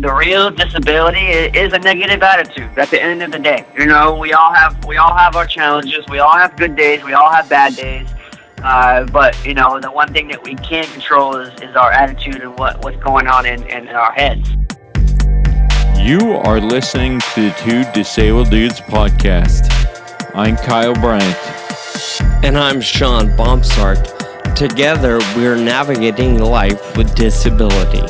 the real disability is a negative attitude. At the end of the day, we all have our challenges. We all have good days. We all have bad days. But the one thing that we can't control is our attitude and what's going on in our heads. You are listening to the Two Disabled Dudes podcast. I'm Kyle Bryant. And I'm Sean Baumsart. Together, we're navigating life with disability.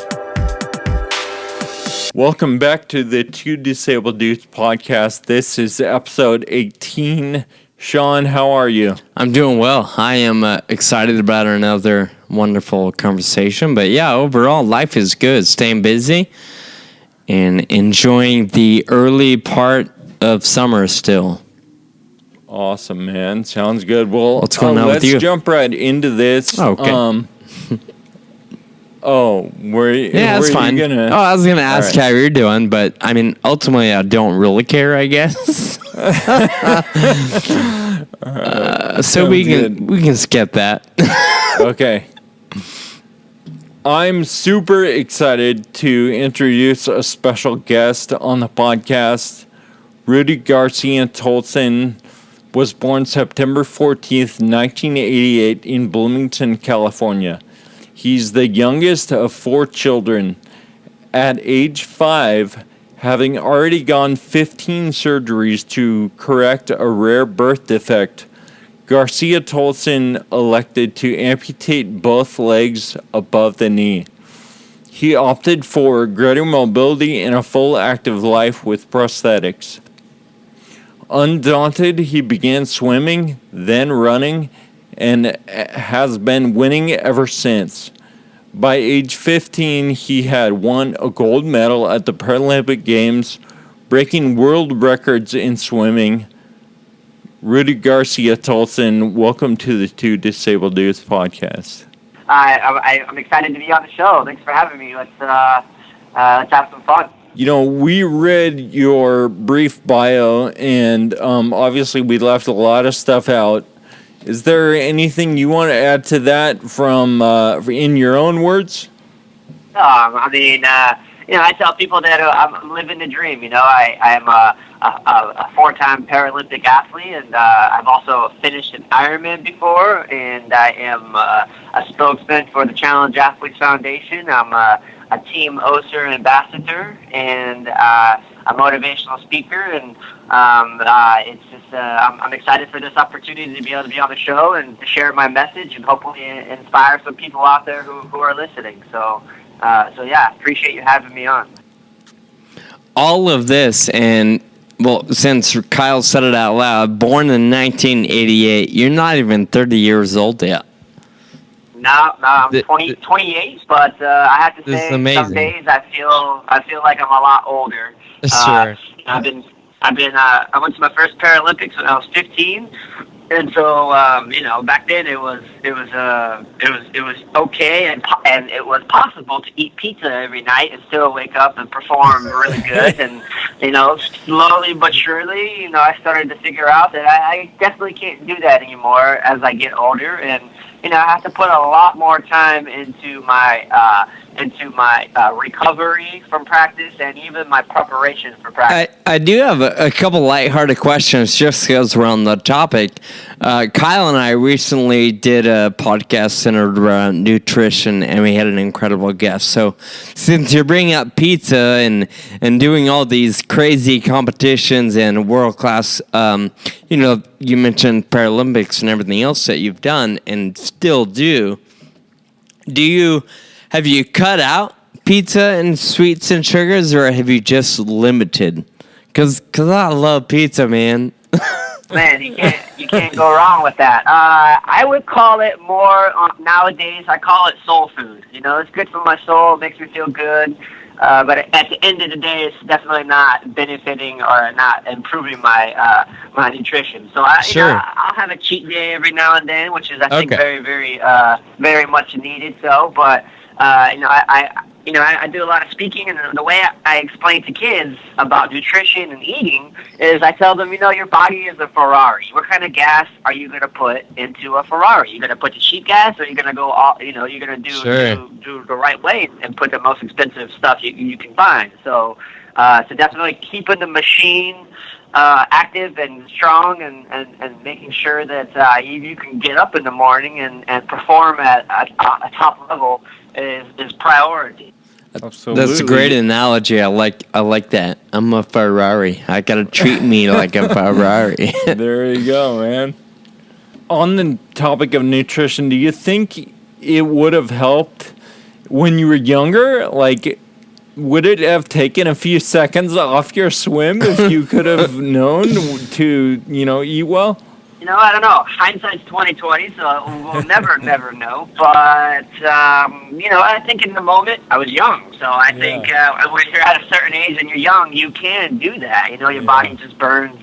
Welcome back to the Two Disabled Dudes podcast. This is episode 18. Sean, how are you? I'm doing well. I am excited about another wonderful conversation. But yeah, overall, life is good. Staying busy and enjoying the early part of summer still. Awesome, man. Sounds good. Well, what's going on with you? Let's jump right into this. Oh, okay. That's fine. I was gonna ask how you're doing, but I mean, ultimately, I don't really care, I guess. So we can skip that. Okay. I'm super excited to introduce a special guest on the podcast. Rudy Garcia-Tolson was born September 14th, 1988 in Bloomington, California. He's the youngest of 4 children. At age 5, having already gone 15 surgeries to correct a rare birth defect, Garcia-Tolson elected to amputate both legs above the knee. He opted for greater mobility and a full active life with prosthetics. Undaunted, he began swimming, then running, and has been winning ever since. By age 15, he had won a gold medal at the Paralympic Games, breaking world records in swimming. Rudy Garcia-Tolson, welcome to the Two Disabled Dudes podcast. I'm excited to be on the show. Thanks for having me. Let's have some fun. We read your brief bio, and obviously we left a lot of stuff out. Is there anything you want to add to that from in your own words? I tell people that I'm living the dream. I am a 4-time Paralympic athlete, and I've also finished an Ironman before, and I am a spokesman for the Challenge Athletes Foundation. I'm a Team OSER ambassador and a motivational speaker, and it's just I'm excited for this opportunity to be able to be on the show and to share my message and hopefully inspire some people out there who are listening. So yeah, appreciate you having me on. All of this, and well, since Kyle said it out loud, born in 1988, you're not even 30 years old yet. No, I'm 28, but I have to say, some days I feel like I'm a lot older. Sure. I went to my first Paralympics when I was 15, and so back then it was okay, and it was possible to eat pizza every night and still wake up and perform really good. And slowly but surely, I started to figure out that I definitely can't do that anymore as I get older, and I have to put a lot more time into my recovery from practice and even my preparation for practice. I do have a couple lighthearted questions just because we're on the topic. Kyle and I recently did a podcast centered around nutrition, and we had an incredible guest. So since you're bringing up pizza and doing all these crazy competitions and world-class, you mentioned Paralympics and everything else that you've done and still do. Have you cut out pizza and sweets and sugars, or have you just limited? Because I love pizza, man. Man, you can't go wrong with that. I would call it more nowadays. I call it soul food. It's good for my soul. It makes me feel good. But at the end of the day, it's definitely not benefiting or not improving my nutrition. So I'll have a cheat day every now and then, which is I think very, very, very much needed. So, but I I do a lot of speaking, and the way I explain to kids about nutrition and eating is I tell them, your body is a Ferrari. What kind of gas are you going to put into a Ferrari? You're going to put the cheap gas, or you're going to go all, you're going to do the right way and put the most expensive stuff you can find. So definitely keeping the machine active and strong, and making sure that you can get up in the morning and perform at a top level is priority. Absolutely. That's a great analogy. I like that. I'm a Ferrari. I gotta treat me like a Ferrari. There you go, man. On the topic of nutrition, do you think it would have helped when you were younger? Like, would it have taken a few seconds off your swim if you could have known to, eat well? I don't know. Hindsight's 20/20, so we'll never know. But I think in the moment I was young, so I think when you're at a certain age and you're young, you can do that. Your body just burns.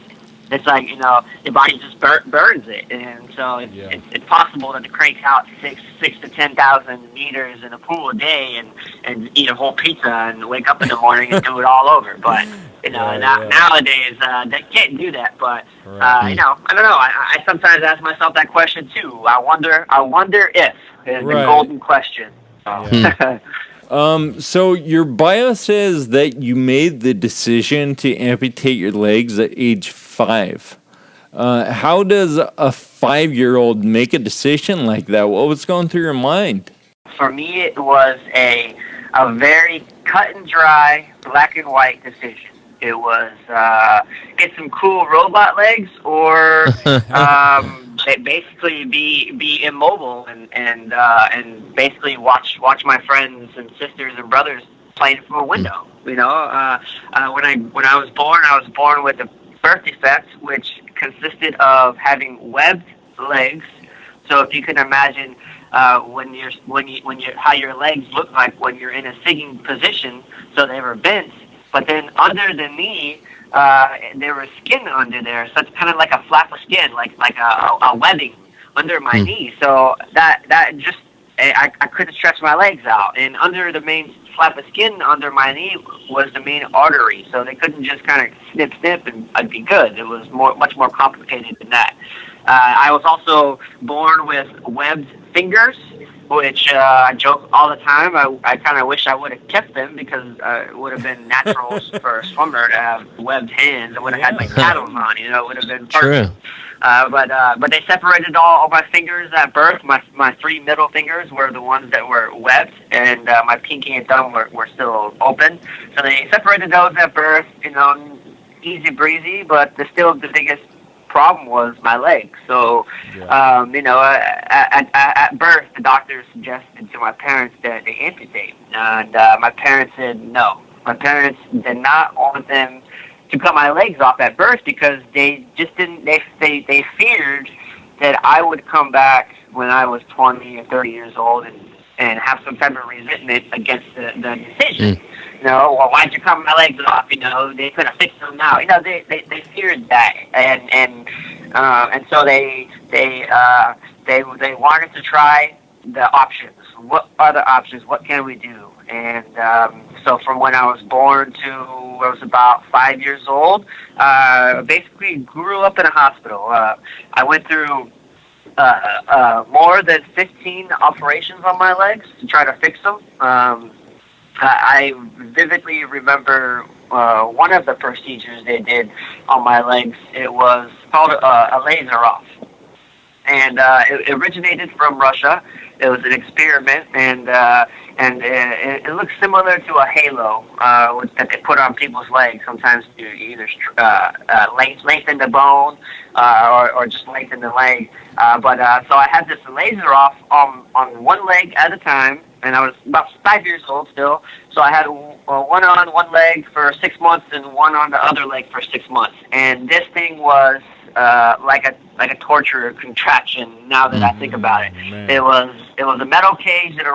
It's like your body just burns it, and so it's possible to crank out 6 to 10,000 meters in a pool a day and eat a whole pizza and wake up in the morning and do it all over. But nowadays they can't do that. But I don't know. I sometimes ask myself that question too. I wonder if is the golden question. So your bio says that you made the decision to amputate your legs at age 5. How does a 5-year-old make a decision like that? What was going through your mind? For me, it was a very cut and dry, black and white decision. It was get some cool robot legs, or basically be immobile and basically watch my friends and sisters and brothers playing from a window. When I was born with a birth defect, which consisted of having webbed legs. So if you can imagine how your legs look like when you're in a sitting position, so they were bent. But then under the knee, there was skin under there, so it's kind of like a flap of skin, like a webbing under my knee. So that just I couldn't stretch my legs out, and under the main flap of skin under my knee was the main artery. So they couldn't just kind of snip, and I'd be good. It was much more complicated than that. I was also born with webbed fingers, which I joke all the time. I kind of wish I would have kept them, because it would have been natural for a swimmer to have webbed hands. I would have had my paddles on, it would have been perfect. But they separated all my fingers at birth. My 3 middle fingers were the ones that were webbed, and my pinky and thumb were still open. So they separated those at birth, easy breezy, but still the biggest problem was my legs. So, at birth, the doctor suggested to my parents that they amputate, and my parents said no. My parents did not want them to cut my legs off at birth, because they just didn't. They feared that I would come back when I was 20 or 30 years old and have some type of resentment against the decision. Why'd you cut my legs off? They could have fixed them now. They feared that, and so they wanted to try the options. What are the options? What can we do? And so from when I was born to I was about 5 years old, basically grew up in a hospital. I went through more than 15 operations on my legs to try to fix them. I vividly remember one of the procedures they did on my legs. It was called a laser off, and it originated from Russia. It was an experiment, and it looks similar to a halo that they put on people's legs, sometimes to either lengthen the bone or just lengthen the leg. So I had this laser off on one leg at a time, and I was about 5 years old still. So I had one on one leg for 6 months and one on the other leg for 6 months. And this thing was like a torture contraction. Now that I think about it, man. It was a metal cage that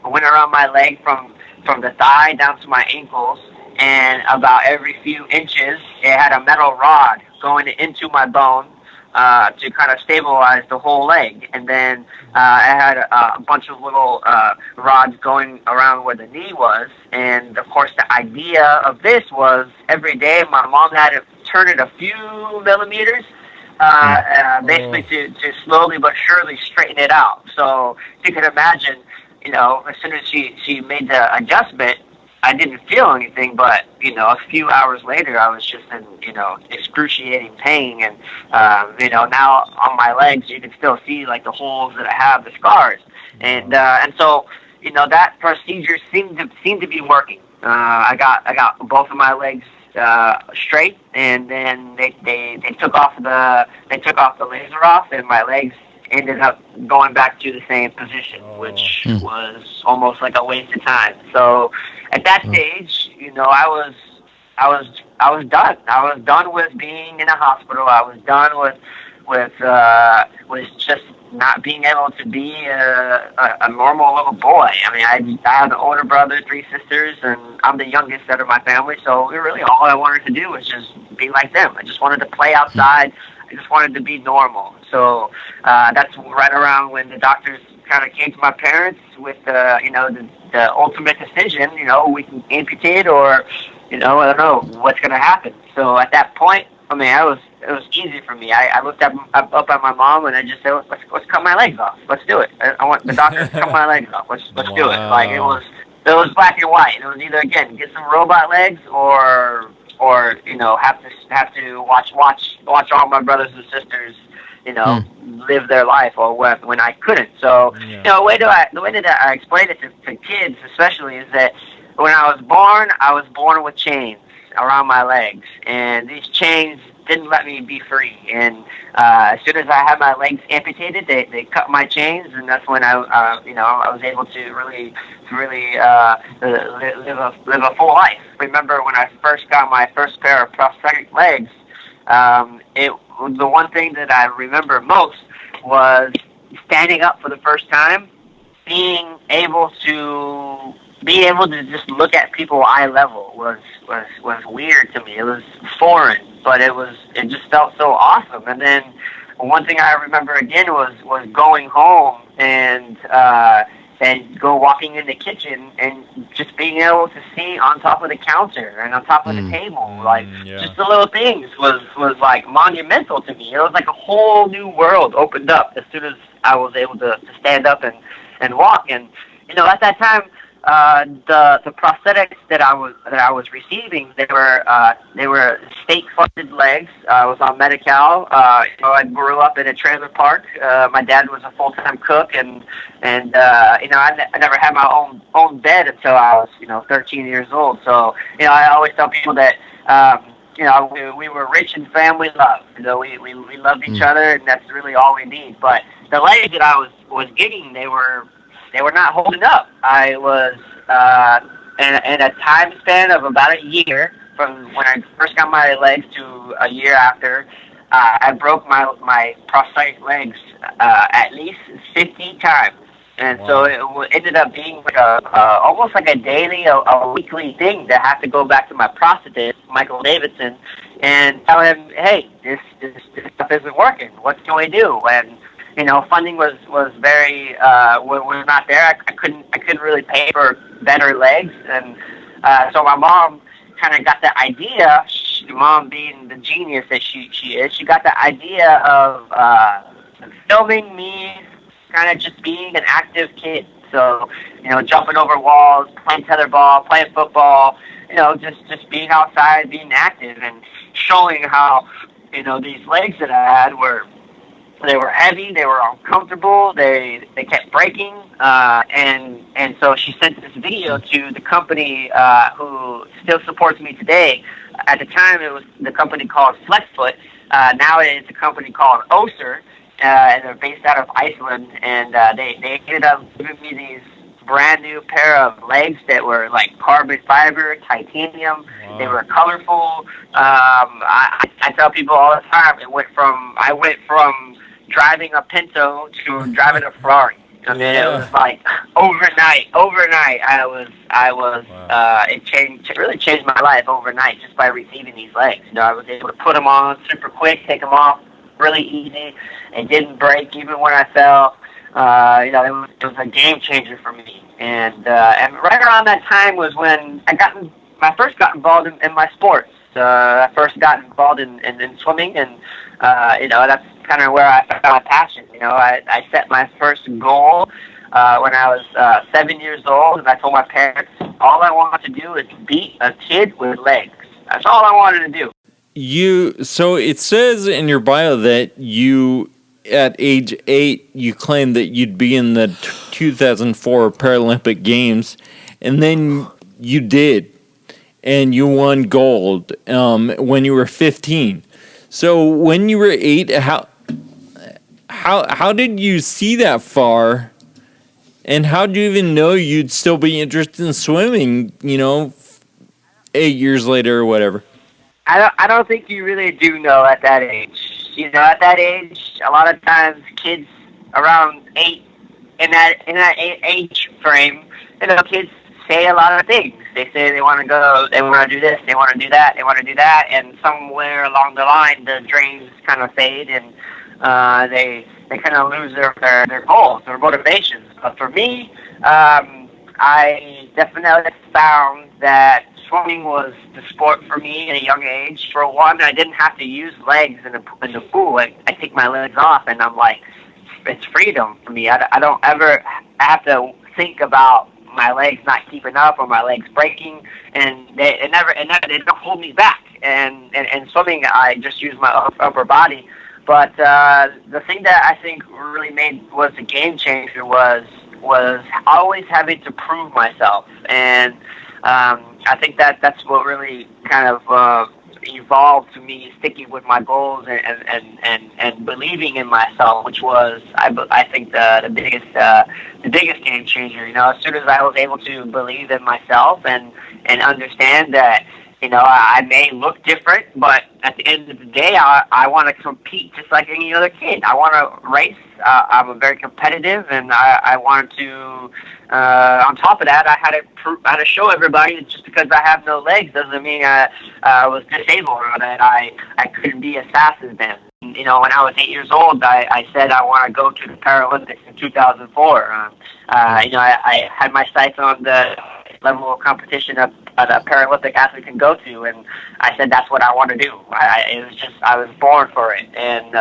went around my leg from the thigh down to my ankles, and about every few inches, it had a metal rod going into my bone. to kind of stabilize the whole leg. And then I had a bunch of little rods going around where the knee was. And, of course, the idea of this was every day my mom had to turn it a few millimeters, basically to slowly but surely straighten it out. So you can imagine, as soon as she made the adjustment, I didn't feel anything, but, a few hours later, I was just in, excruciating pain. And, now on my legs, you can still see, like, the holes that I have, the scars. And so, that procedure seemed to be working. I got both of my legs straight, and then they took off the laser off, and my legs ended up going back to the same position, which was almost like a waste of time. So at that stage, I was done. I was done with being in a hospital. I was done with just not being able to be a normal little boy. I mean, I have an older brother, 3 sisters, and I'm the youngest out of my family. So really, all I wanted to do was just be like them. I just wanted to play outside. I just wanted to be normal. So that's right around when the doctors kind of came to my parents with the ultimate decision. We can amputate, or I don't know what's going to happen. So at that point, I mean, it was easy for me. I looked up at my mom, and I just said, let's cut my legs off. Let's do it. I want the doctor to cut my legs off. Let's do it. Like it was black and white. It was either, again, get some robot legs, or have to watch all my brothers and sisters live their life, or when I couldn't. So the way that I explain it to kids especially is that when I was born with chains around my legs, and these chains didn't let me be free. And as soon as I had my legs amputated, they cut my chains, and that's when I was able to really live a full life. Remember when I first got my first pair of prosthetic legs, the one thing that I remember most was standing up for the first time, being able to just look at people eye level was weird to me. It was foreign, but it just felt so awesome. And then one thing I remember again was going home and go walking in the kitchen and just being able to see on top of the counter and on top of the table, just the little things was like monumental to me. It was like a whole new world opened up as soon as I was able to stand up and walk. And at that time, the prosthetics that I was receiving, they were state funded legs. I was on Medi-Cal. I grew up in a trailer park. My dad was a full-time cook, and I never had my own bed until I was 13 years old. So I always tell people that we were rich in family love. We loved each other, and that's really all we need. But the legs that I was getting, they were not holding up. I was in a time span of about a year from when I first got my legs to a year after. I broke my prosthetic legs at least 50 times. And so it ended up being like almost like a daily, a weekly thing to have to go back to my prosthetist, Michael Davidson, and tell him, hey, this stuff isn't working. What can we do? And funding was very was not there. I couldn't really pay for better legs, and so my mom kind of got the idea. Mom, being the genius that she is, she got the idea of filming me, kind of just being an active kid. So jumping over walls, playing tetherball, playing football. Just being outside, being active, and showing how these legs that I had were. They were heavy. They were uncomfortable. They kept breaking. And so she sent this video to the company who still supports me today. At the time, it was the company called Flexfoot. Now it's a company called Oser, and they're based out of Iceland. And they ended up giving me these brand new pair of legs that were like carbon fiber, titanium. Wow. They were colorful. I tell people all the time, I went from driving a Pinto to driving a Ferrari. I mean, it was like overnight. I was. Wow. It really changed my life overnight just by receiving these legs. I was able to put them on super quick, take them off really easy. It didn't break even when I fell. It was a game changer for me. And right around that time was when I first got involved in my sports. I first got involved in swimming, and that's kind of where I found my passion. I set my first goal when I was 7 years old, and I told my parents all I wanted to do is beat a kid with legs. That's all I wanted to do. So it says in your bio that you, at age 8, you claimed that you'd be in the 2004 Paralympic Games, and then you did, and you won gold when you were 15. So when you were 8, how did you see that far, and how did you even know you'd still be interested in swimming, 8 years later or whatever? I don't think you really do know at that age. At that age, a lot of times kids around 8, in that age frame, kids say a lot of things. They say they want to go, they want to do this, they want to do that, they want to do that, and somewhere along the line, the dreams kind of fade, and they kind of lose their goals, their motivations. But for me, I definitely found that swimming was the sport for me at a young age. For one, I didn't have to use legs in the pool. I take my legs off, and I'm like, it's freedom for me. I don't ever have to think about my legs not keeping up or my legs breaking, and they don't hold me back. And swimming, I just use my upper body. But the thing that I think really was a game changer was always having to prove myself, and I think that's what really kind of evolved to me sticking with my goals and believing in myself, which was I think the biggest game changer. As soon as I was able to believe in myself and understand that I may look different, but at the end of the day, I want to compete just like any other kid. I want to race. I'm very competitive, and I wanted to. On top of that, I had to show everybody that just because I have no legs doesn't mean I was disabled or that I couldn't be as fast as them. When I was 8 years old, I said I want to go to the Paralympics in 2004. I had my sights on the level of competition a Paralympic athlete can go to, and I said that's what I want to do. I was born for it, and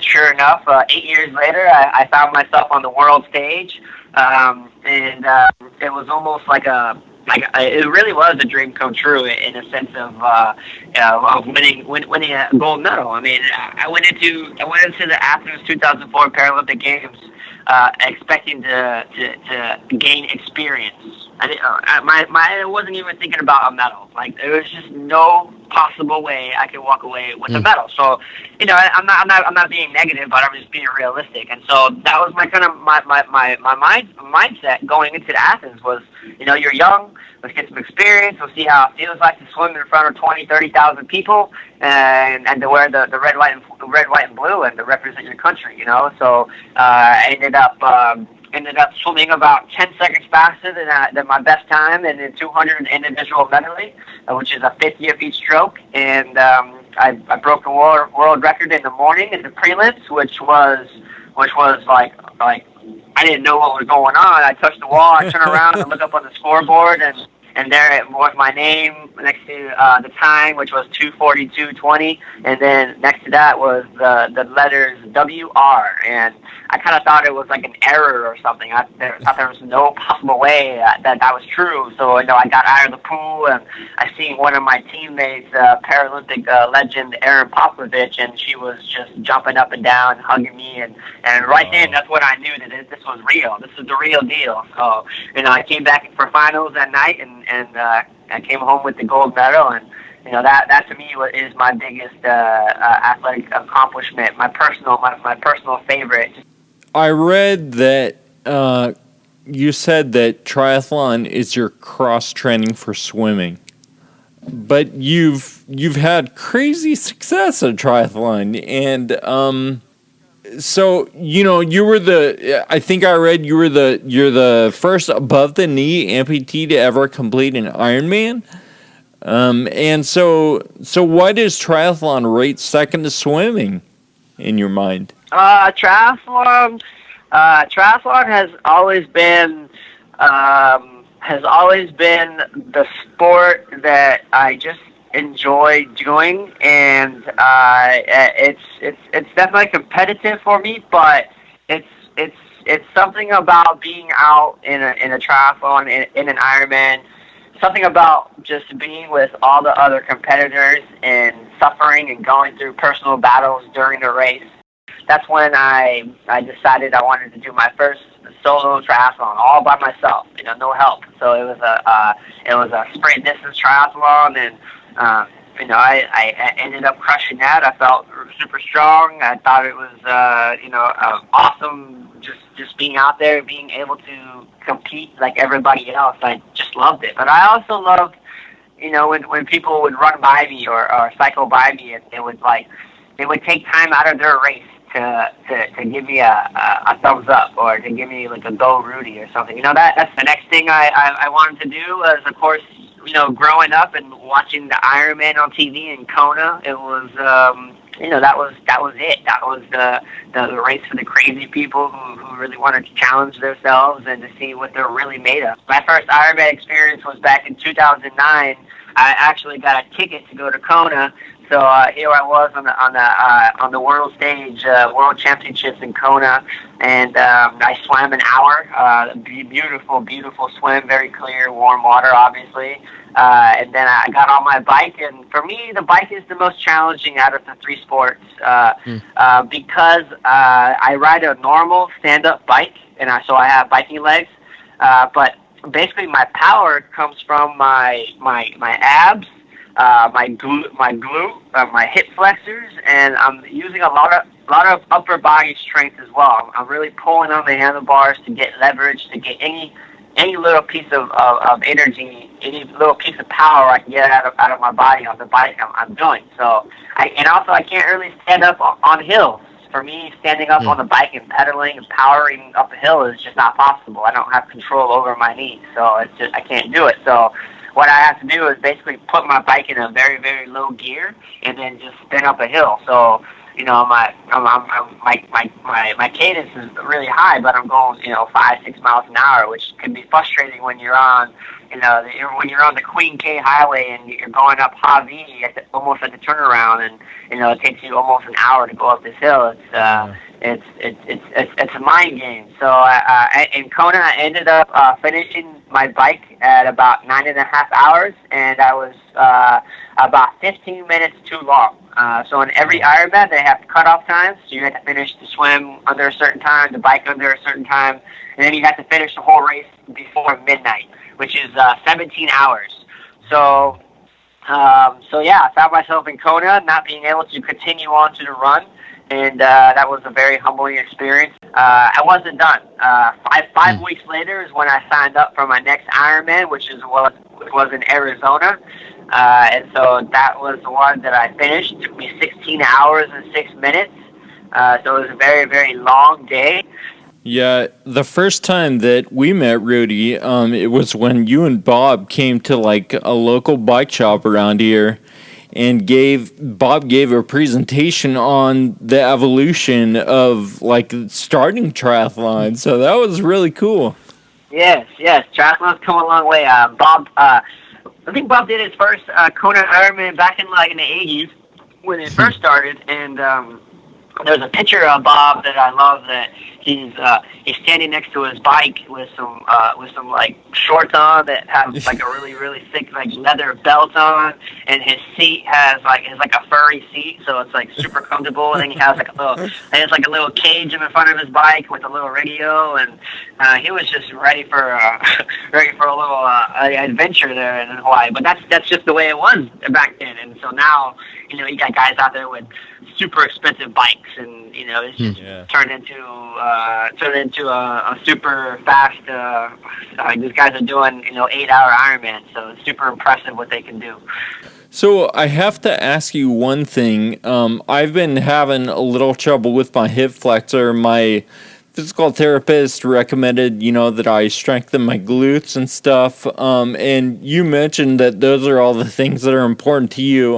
sure enough, 8 years later, I found myself on the world stage, and it was almost like it really was a dream come true in a sense of winning a gold medal. I mean, I went into the Athens 2004 Paralympic Games expecting to gain experience. I wasn't even thinking about a medal. Like, there was just no possible way I could walk away with a medal. So, I'm not being negative, but I'm just being realistic. And so that was my kind of my mindset going into Athens was, you're young, let's get some experience, we'll see how it feels like to swim in front of 20, 30,000 people, and to wear the red, white, and blue, and to represent your country. So I ended up swimming about 10 seconds faster than my best time in the 200 individual medley, which is a 50th each stroke. And I broke the world record in the morning in the prelims, which was like I didn't know what was going on. I touched the wall, I turned around and looked up on the scoreboard, and there it was my name next to the time, which was 2:42:20, and then next to that was the letters WR, and I kind of thought it was like an error or something. I thought there was no possible way that was true. So I got out of the pool, and I seen one of my teammates, Paralympic legend Erin Popovich, and she was just jumping up and down, hugging me, and right then that's when I knew that this was real. This is the real deal. So I came back for finals that night, and I came home with the gold medal, and that to me is my biggest athletic accomplishment, my personal favorite. I read that you said that triathlon is your cross training for swimming, but you've had crazy success at triathlon, and so you were I think I read you're the first above the knee amputee to ever complete an Ironman. And so why does triathlon rate second to swimming in your mind? Triathlon has always been the sport that I just enjoy doing, and it's definitely competitive for me, but it's something about being out in a triathlon, in an Ironman, something about just being with all the other competitors and suffering and going through personal battles during the race. That's when I decided I wanted to do my first solo triathlon all by myself, no help. So it was a sprint distance triathlon, and I ended up crushing that. I felt super strong. I thought it was awesome just being out there, being able to compete like everybody else. I just loved it. But I also loved, when people would run by me or cycle by me, and they would take time out of their race to give me a thumbs up, or to give me like a go Rudy or something. That's the next thing I wanted to do was, of course, growing up and watching the Ironman on TV in Kona. It was that was it. That was the race for the crazy people who really wanted to challenge themselves and to see what they're really made of. My first Ironman experience was back in 2009. I actually got a ticket to go to Kona. So here I was on the world stage, World Championships in Kona, and I swam an hour. Beautiful swim, very clear, warm water, obviously. And then I got on my bike, and for me, the bike is the most challenging out of the three sports because I ride a normal stand-up bike, and so I have biking legs, but basically my power comes from my abs, my glute, my hip flexors, and I'm using a lot of upper body strength as well. I'm really pulling on the handlebars to get leverage, to get any little piece of energy, any little piece of power I can get out of my body on the bike I'm doing. So I can't really stand up on hills. For me, standing up on the bike and pedaling and powering up a hill is just not possible. I don't have control over my knees, so I can't do it. So what I have to do is basically put my bike in a very, very low gear and then just spin up a hill. So my cadence is really high, but I'm going 5-6 miles an hour, which can be frustrating when you're on when you're on the Queen K Highway and you're going up Havi almost at the turnaround, and it takes you almost an hour to go up this hill. It's a mind game. So in Kona, I ended up finishing my bike at about 9.5 hours, and I was about 15 minutes too long. So in every Ironman, they have cutoff times. So you have to finish the swim under a certain time, the bike under a certain time, and then you have to finish the whole race before midnight, which is 17 hours. So yeah, I found myself in Kona, not being able to continue on to the run, and that was a very humbling experience. I wasn't done. Five weeks later is when I signed up for my next Ironman, which was in Arizona. And so that was the one that I finished. It took me 16 hours and 6 minutes. So it was a very, very long day. Yeah, the first time that we met Rudy, it was when you and Bob came to like a local bike shop around here, and Bob gave a presentation on the evolution of like starting triathlon. So that was really cool. Yes, triathlon's come a long way. Bob, I think Bob did his first Kona Ironman back in the 80s when it first started, and there's a picture of Bob that I love, that he's standing next to his bike with some like shorts on that have like a really, really thick like leather belt on, and his seat has like a furry seat, so it's like super comfortable, and then he has like a little cage in the front of his bike with a little radio, and he was just ready for a little adventure there in Hawaii. But that's just the way it was back then, and so now you got guys out there with super expensive bikes, and it's just turned into a super fast. These guys are doing 8-hour Ironman, so it's super impressive what they can do. So I have to ask you one thing. I've been having a little trouble with my hip flexor. physical therapist recommended, that I strengthen my glutes and stuff. And you mentioned that those are all the things that are important to you.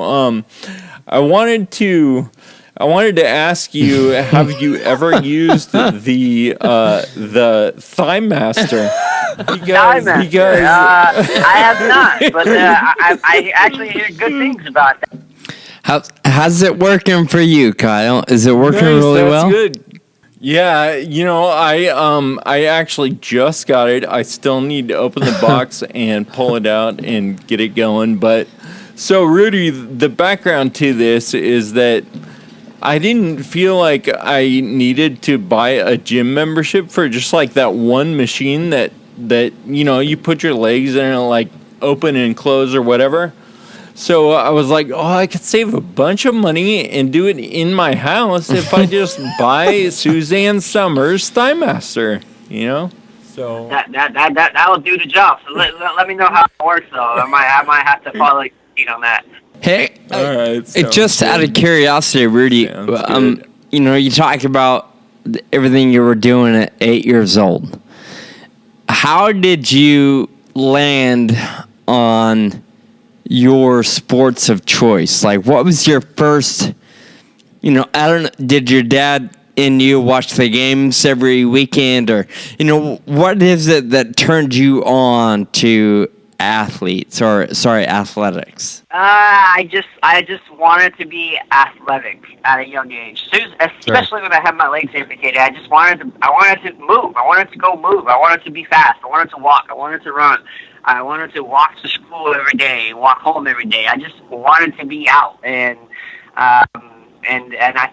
I wanted to ask you, have you ever used the Thigh Master? Because I have not, but I actually hear good things about that. How's it working for you, Kyle? Is it working really well? Good. Yeah, I actually just got it. I still need to open the box and pull it out and get it going. But so, Rudy, the background to this is that I didn't feel like I needed to buy a gym membership for just like that one machine that you put your legs in and like open and close or whatever. So I was like, I could save a bunch of money and do it in my house if I just buy Suzanne Summers' Thigh Master, So that will do the job. So let me know how it works though. I might have to follow on that. Hey, all right. Just out of curiosity, Rudy, you talked about everything you were doing at 8 years old. How did you land on your sports of choice? Like, what was your first, I don't know, did your dad and you watch the games every weekend, or, what is it that turned you on to athletics? I just wanted to be athletic at a young age, especially when I had my legs amputated. I wanted to move. I wanted to go move. I wanted to be fast. I wanted to walk. I wanted to run. I wanted to walk to school every day, walk home every day. I just wanted to be out, and I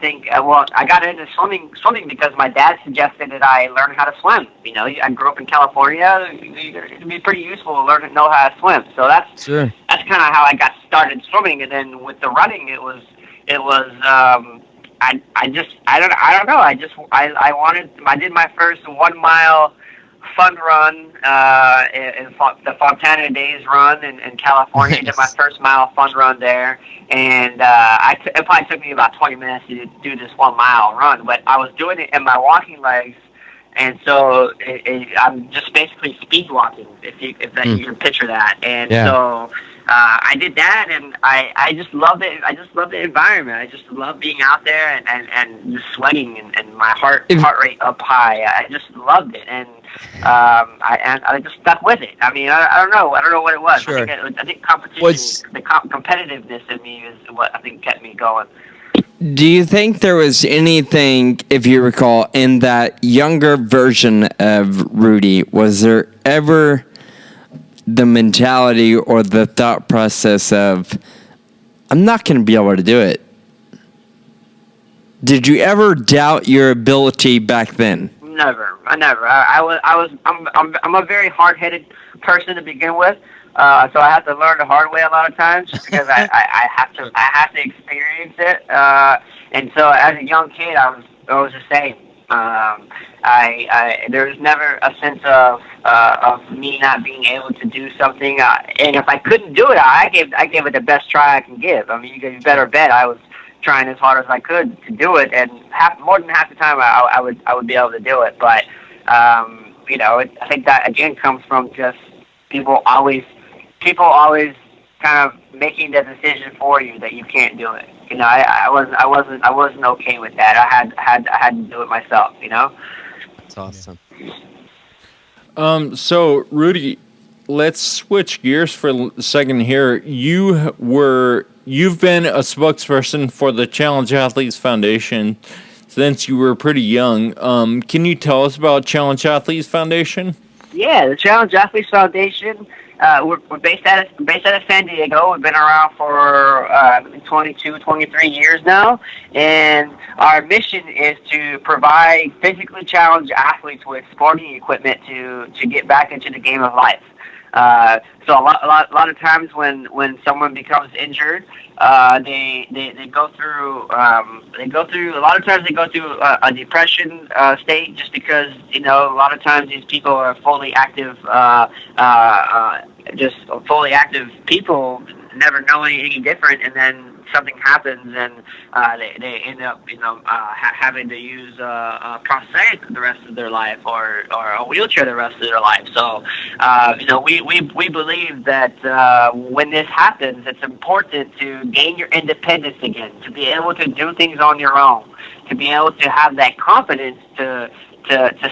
think I got into swimming because my dad suggested that I learn how to swim. I grew up in California. It'd be pretty useful to know how to swim. So that's kind of how I got started swimming, and then with the running, it was I don't know. I did my first 1 mile fun run in the Fontana Days run in California. I did my first mile fun run there, and it probably took me about 20 minutes to do this 1 mile run, but I was doing it in my walking legs, and so I'm just basically speed walking, if you can picture that. And so I did that, and I just loved it. I just loved the environment. I just loved being out there and just sweating and my heart rate up high. I just loved it, and I just stuck with it. I mean, I don't know what it was. Sure. I think competition, the competitiveness in me is what I think kept me going. Do you think there was anything, if you recall, in that younger version of Rudy, was there ever the mentality or the thought process of, I'm not going to be able to do it? Did you ever doubt your ability back then? Never. I'm a very hard-headed person to begin with, so I have to learn the hard way a lot of times, just because I have to experience it. And so as a young kid, I was the same. There was never a sense of me not being able to do something, and if I couldn't do it, I gave it the best try I can give. I mean, you better bet I was trying as hard as I could to do it, and more than half the time I would be able to do it. But I think that again comes from just people always kind of making the decision for you that you can't do it. I wasn't okay with that. I had to do it myself. That's awesome. So Rudy, let's switch gears for a second here. You've been a spokesperson for the Challenge Athletes Foundation since you were pretty young. Can you tell us about Challenge Athletes Foundation? Yeah, the Challenge Athletes Foundation. We're based out of San Diego. We've been around for 22, 23 years now, and our mission is to provide physically challenged athletes with sporting equipment to get back into the game of life. So a lot of times when someone becomes injured, they go through a lot of times they go through a depression state, just because a lot of times these people are fully active, just fully active people, never knowing any different, and then something happens and they end up having to use a prosthetic the rest of their life or a wheelchair the rest of their life. So we believe that when this happens, it's important to gain your independence again, to be able to do things on your own, to be able to have that confidence to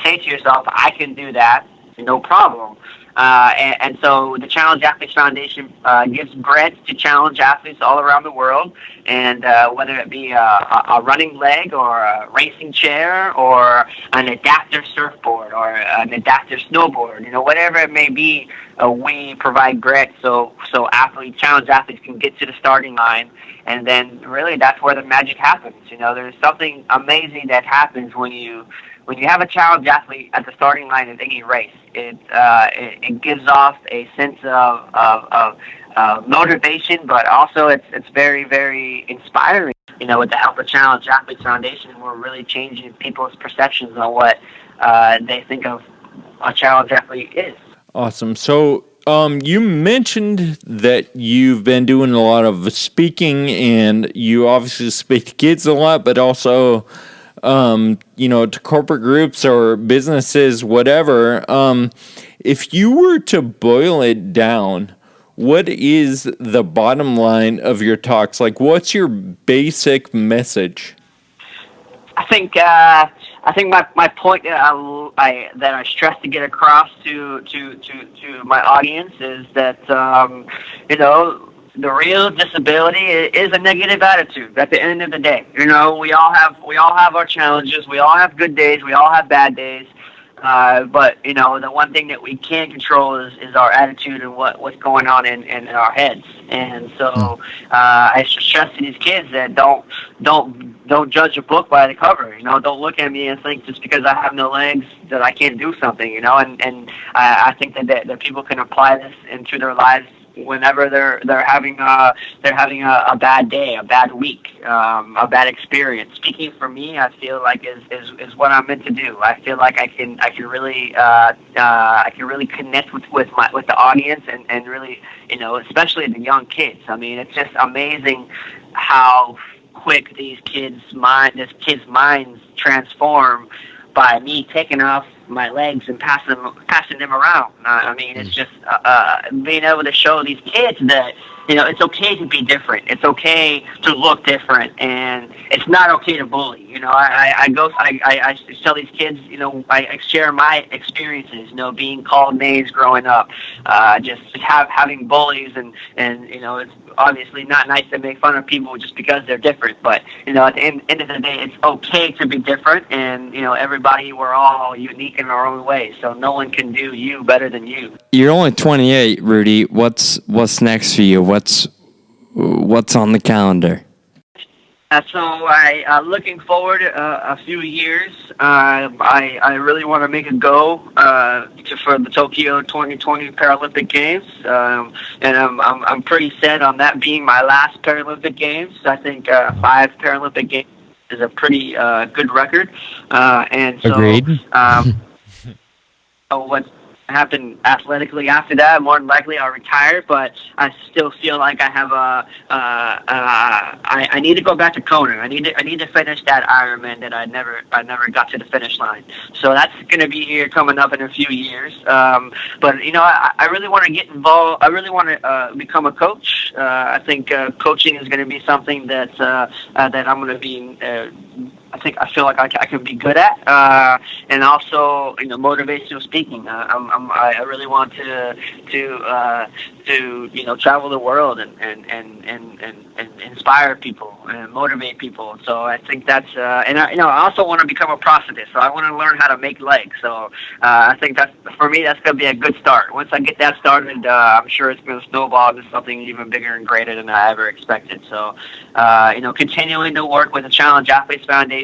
say to yourself, I can do that, no problem. And so the Challenge Athletes Foundation gives grants to challenge athletes all around the world, and whether it be a running leg or a racing chair or an adaptive surfboard or an adaptive snowboard, whatever it may be, we provide grants so challenge athletes can get to the starting line, and then really that's where the magic happens. There's something amazing that happens when you have a challenge athlete at the starting line of any race. It gives off a sense of motivation, but also it's very, very inspiring. With the help of Challenge Athletes Foundation, we're really changing people's perceptions on what they think of a challenge athlete is. Awesome. So you mentioned that you've been doing a lot of speaking, and you obviously speak to kids a lot, but also to corporate groups or businesses, whatever. If you were to boil it down, what is the bottom line of your talks? Like, what's your basic message? I think my point that I stress to get across to my audience is that the real disability is a negative attitude. At the end of the day, we all have our challenges. We all have good days. We all have bad days. But the one thing that we can control is our attitude and what's going on in our heads. And so I stress to these kids that don't judge a book by the cover. Don't look at me and think just because I have no legs that I can't do something. And I think that people can apply this into their lives whenever they're having a bad day, a bad week, a bad experience. Speaking for me, I feel like is what I'm meant to do. I feel like I can really connect with the audience and really especially the young kids. I mean, it's just amazing how quick these kids' minds transform by me taking off my legs and passing them around. I mean, it's just being able to show these kids that it's okay to be different. It's okay to look different, and it's not okay to bully. I tell these kids, I share my experiences, being called names growing up, just having bullies, and it's obviously not nice to make fun of people just because they're different. But at the end of the day, it's okay to be different, and everybody, we're all unique in our own way. So no one can do you better than you. You're only 28, Rudy. What's next for you? What's on the calendar? So I looking forward a few years. I really want to make a go for the Tokyo 2020 Paralympic Games, and I'm pretty set on that being my last Paralympic Games. I think 5 Paralympic Games is a pretty good record, and so agreed. What happen athletically after that, more than likely I'll retire, but I still feel like I have I need to go back to Kona. I need to finish that Ironman that I never got to the finish line. So that's going to be here coming up in a few years. But I really want to get involved. I really want to become a coach. I think coaching is going to be something that I'm going to be I feel like I can be good at, and also motivational speaking. I really want to travel the world and inspire people and motivate people. So I think that's and I also want to become a prosthetist. So I want to learn how to make legs. So I think for me that's going to be a good start. Once I get that started, I'm sure it's going to snowball into something even bigger and greater than I ever expected. So continuing to work with the Challenge Athletes Foundation,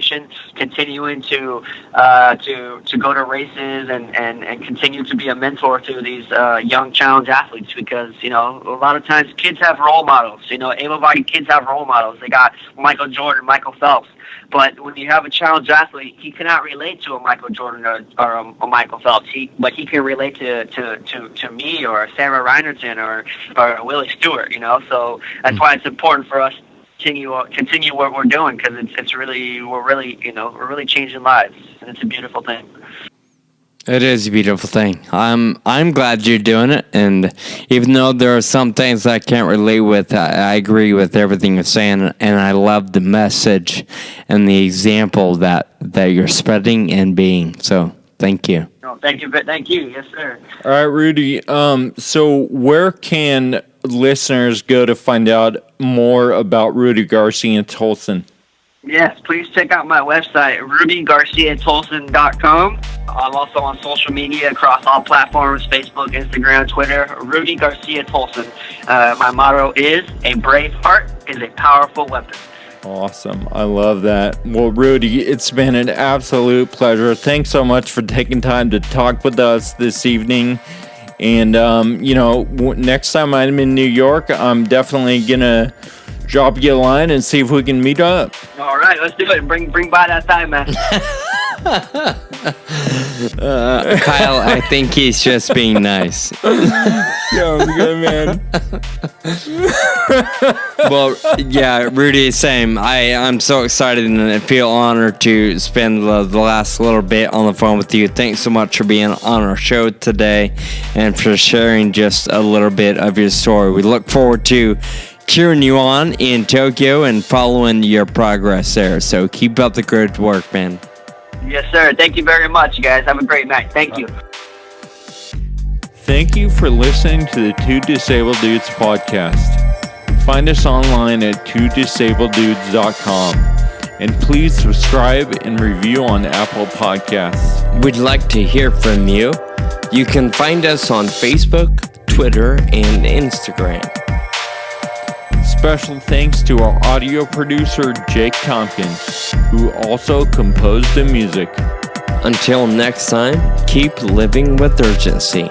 continuing to go to races and continue to be a mentor to these young challenge athletes, because a lot of times kids have role models. Able-bodied kids have role models. They got Michael Jordan, Michael Phelps. But when you have a challenge athlete, he cannot relate to a Michael Jordan or a Michael Phelps. But he can relate to me or Sarah Reinerton or Willie Stewart. So that's why it's important for us continue what we're doing, because we're really changing lives, and it's a beautiful thing. It is a beautiful thing. I'm glad you're doing it, and even though there are some things I can't relate with, I agree with everything you're saying, and I love the message and the example that you're spreading and being. So thank you. No, thank you, yes sir. All right, Rudy. So where can listeners go to find out more about Rudy Garcia-Tolson? Yes, please check out my website, rudygarciatolson.com. I'm also on social media across all platforms, Facebook, Instagram, Twitter, Rudy Garcia-Tolson. My motto is, a brave heart is a powerful weapon. Awesome. I love that. Well, Rudy, it's been an absolute pleasure. Thanks so much for taking time to talk with us this evening. And, next time I'm in New York, I'm definitely going to drop you a line and see if we can meet up. All right, let's do it. Bring by that time, man. Kyle, I think he's just being nice. Sounds good, man. Well, yeah, Rudy, same. I'm so excited and I feel honored to spend the last little bit on the phone with you. Thanks so much for being on our show today and for sharing just a little bit of your story. We look forward to cheering you on in Tokyo and following your progress there. So keep up the good work, man. Yes, sir. Thank you very much, you guys. Have a great night. Thank you. Thank you for listening to the Two Disabled Dudes podcast. Find us online at twodisableddudes.com. And please subscribe and review on Apple Podcasts. We'd like to hear from you. You can find us on Facebook, Twitter, and Instagram. Special thanks to our audio producer, Jake Tompkins, who also composed the music. Until next time, keep living with urgency.